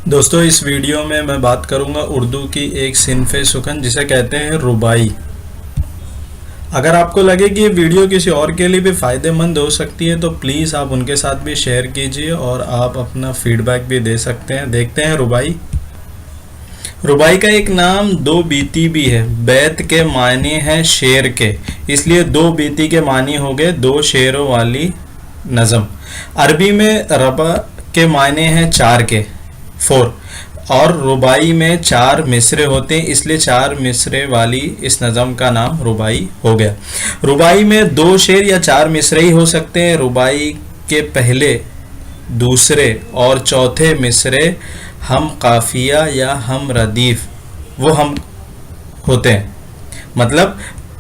دوستو اس ویڈیو میں بات کروں گا اردو کی ایک صنف سخن جسے کہتے ہیں ربائی۔ اگر آپ کو لگے کہ یہ ویڈیو کسی اور کے لیے بھی فائدہ مند ہو سکتی ہے تو پلیز آپ ان کے ساتھ بھی شیئر کیجئے اور آپ اپنا فیڈ بیک بھی دے سکتے ہیں۔ دیکھتے ہیں ربائی۔ ربائی کا ایک نام دو بیتی بھی ہے۔ بیت کے معنی ہیں شعر کے، اس لیے دو بیتی کے معنی ہو گئے دو شعروں والی نظم۔ عربی میں ربع کے معنی ہیں چار کے، 4، اور ربائی میں چار مصرے ہوتے ہیں، اس لیے چار مصرے والی اس نظم کا نام ربائی ہو گیا۔ ربائی میں دو شعر یا چار مصرے ہی ہو سکتے ہیں۔ ربائی کے پہلے، دوسرے اور چوتھے مصرے ہم قافیہ یا ہم ردیف وہ ہم ہوتے ہیں، مطلب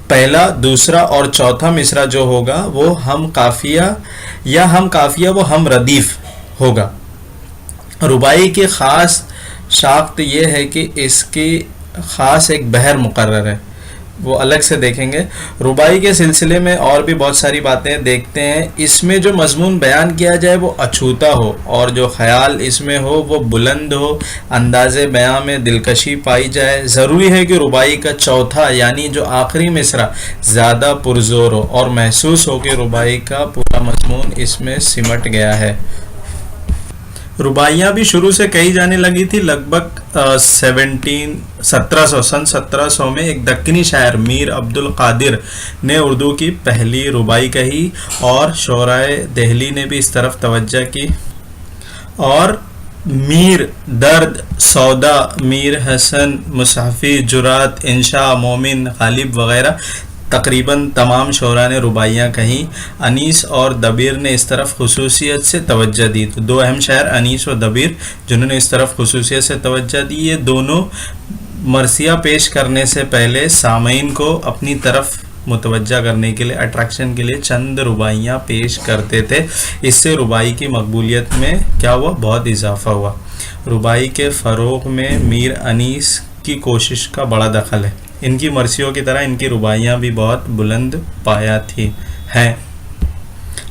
پہلا، دوسرا اور چوتھا مصرع جو ہوگا وہ ہم قافیہ یا ہم قافیہ وہ ہم ردیف ہوگا۔ ربائی کی خاص شاخت یہ ہے کہ اس کی خاص ایک بحر مقرر ہے، وہ الگ سے دیکھیں گے۔ ربائی کے سلسلے میں اور بھی بہت ساری باتیں دیکھتے ہیں۔ اس میں جو مضمون بیان کیا جائے وہ اچھوتا ہو اور جو خیال اس میں ہو وہ بلند ہو، انداز بیاں میں دلکشی پائی جائے۔ ضروری ہے کہ ربائی کا چوتھا یعنی جو آخری مصرع زیادہ پرزور ہو اور محسوس ہو کہ ربائی کا پورا مضمون اس میں سمٹ گیا ہے۔ رباعیاں بھی شروع سے کہی جانے لگی تھی۔ لگ بھگ 1700 میں ایک دکنی شاعر میر عبد القادر نے اردو کی پہلی ربائی کہی اور شعرائے دہلی نے بھی اس طرف توجہ کی، اور میر درد، سودا، میر حسن مصحفی، جرات، انشا، مومن، غالب وغیرہ تقریباً تمام شعراء نے رباعیاں کہیں۔ انیس اور دبیر نے اس طرف خصوصیت سے توجہ دی۔ تو دو اہم شاعر انیس اور دبیر جنہوں نے اس طرف خصوصیت سے توجہ دی، یہ دونوں مرثیہ پیش کرنے سے پہلے سامعین کو اپنی طرف متوجہ کرنے کے لیے، اٹریکشن کے لیے چند رباعیاں پیش کرتے تھے۔ اس سے ربائی کی مقبولیت میں کیا ہوا؟ بہت اضافہ ہوا۔ ربائی کے فروغ میں میر انیس کی کوشش کا بڑا دخل ہے۔ ان کی مرثیوں کی طرح ان کی رباعیاں بھی بہت بلند پایا تھی ہیں۔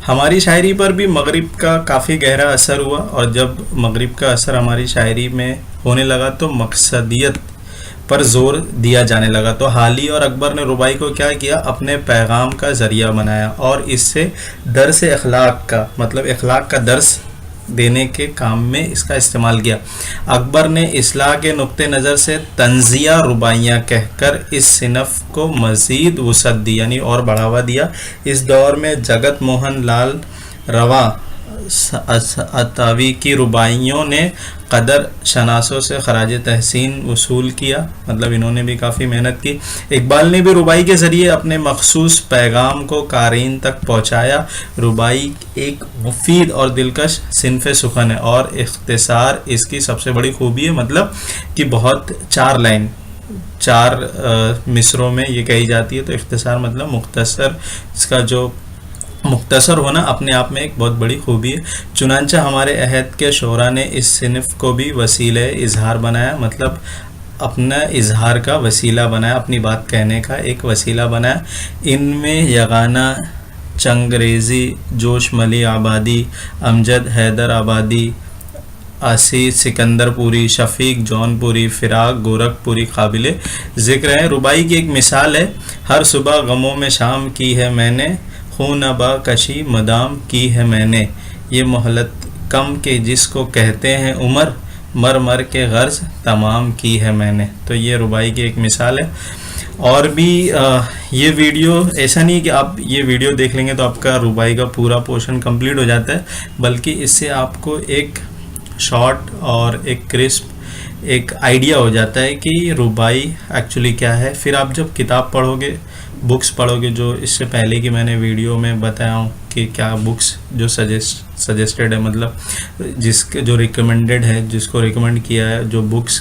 ہماری شاعری پر بھی مغرب کا کافی گہرا اثر ہوا، اور جب مغرب کا اثر ہماری شاعری میں ہونے لگا تو مقصدیت پر زور دیا جانے لگا۔ تو حالی اور اکبر نے ربائی کو کیا کیا؟ اپنے پیغام کا ذریعہ بنایا اور اس سے درس اخلاق کا، مطلب اخلاق کا درس دینے کے کام میں اس کا استعمال کیا۔ اکبر نے اصلاح کے نقطہ نظر سے طنزیہ رباعیاں کہہ کر اس صنف کو مزید وسعت دی، یعنی اور بڑھاوا دیا۔ اس دور میں جگت موہن لال روا اتاوی کی رباعیوں نے قدر شناسوں سے خراج تحسین وصول کیا، مطلب انہوں نے بھی کافی محنت کی۔ اقبال نے بھی ربائی کے ذریعے اپنے مخصوص پیغام کو قارئین تک پہنچایا۔ ربائی ایک مفید اور دلکش صنف سخن ہے اور اختصار اس کی سب سے بڑی خوبی ہے، مطلب کہ بہت چار لائن، چار مصروں میں یہ کہی جاتی ہے، تو اختصار مطلب مختصر، اس کا جو مختصر ہونا اپنے آپ میں ایک بہت بڑی خوبی ہے۔ چنانچہ ہمارے عہد کے شعراء نے اس صنف کو بھی وسیلہ اظہار بنایا، مطلب اپنا اظہار کا وسیلہ بنایا، اپنی بات کہنے کا ایک وسیلہ بنایا۔ ان میں یگانہ، چنگریزی، جوش ملی آبادی، امجد حیدر آبادی، آسی سکندر پوری، شفیق جون پوری، فراق گورکھ پوری قابل ذکر ہیں۔ ربائی کی ایک مثال ہے: ہر صبح غموں میں شام کی ہے میں نے، خون ابا کشی مدام کی ہے میں نے، یہ مہلت کم کے جس کو کہتے ہیں عمر، مر مر کے غرض تمام کی ہے میں نے۔ تو یہ ربائی کی ایک مثال ہے۔ اور بھی یہ ویڈیو ایسا نہیں کہ آپ یہ ویڈیو دیکھ لیں گے تو آپ کا ربائی کا پورا پورشن کمپلیٹ ہو جاتا ہے، بلکہ اس سے آپ کو ایک شارٹ اور ایک کرسپ ایک آئیڈیا ہو جاتا ہے کہ ربائی ایکچولی کیا ہے۔ پھر آپ جب کتاب پڑھو گے، بکس پڑھو گے، جو اس سے پہلے کی میں نے ویڈیو میں بتایا ہوں کہ کیا بکس جو سجیسٹڈ ہے، مطلب جس کے جو ریکمنڈڈ ہے، جس کو ریکمنڈ کیا ہے، جو بکس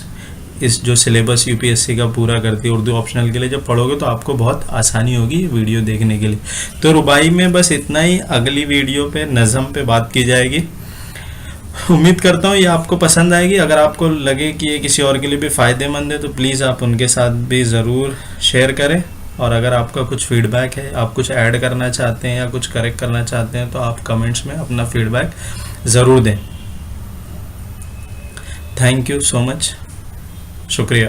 اس جو syllabus U P S C کا پورا کرتی ہے اردو آپشنل کے لیے، جب پڑھو گے تو آپ کو بہت آسانی ہوگی ویڈیو دیکھنے کے لیے۔ تو ربائی میں بس اتنا ہی، اگلی ویڈیو پہ نظم پہ بات کی جائے گی۔ امید کرتا ہوں یہ آپ کو پسند آئے گی۔ اگر آپ کو لگے کہ یہ کسی اور کے لیے بھی فائدہ مند ہے تو پلیز آپ ان کے ساتھ بھی ضرور شیئر کریں، اور اگر آپ کا کچھ فیڈ بیک ہے، آپ کچھ ایڈ کرنا چاہتے ہیں یا کچھ کریکٹ کرنا چاہتے ہیں تو آپ کمنٹس میں اپنا فیڈ بیک ضرور دیں۔ تھینک یو سو مچ، شکریہ.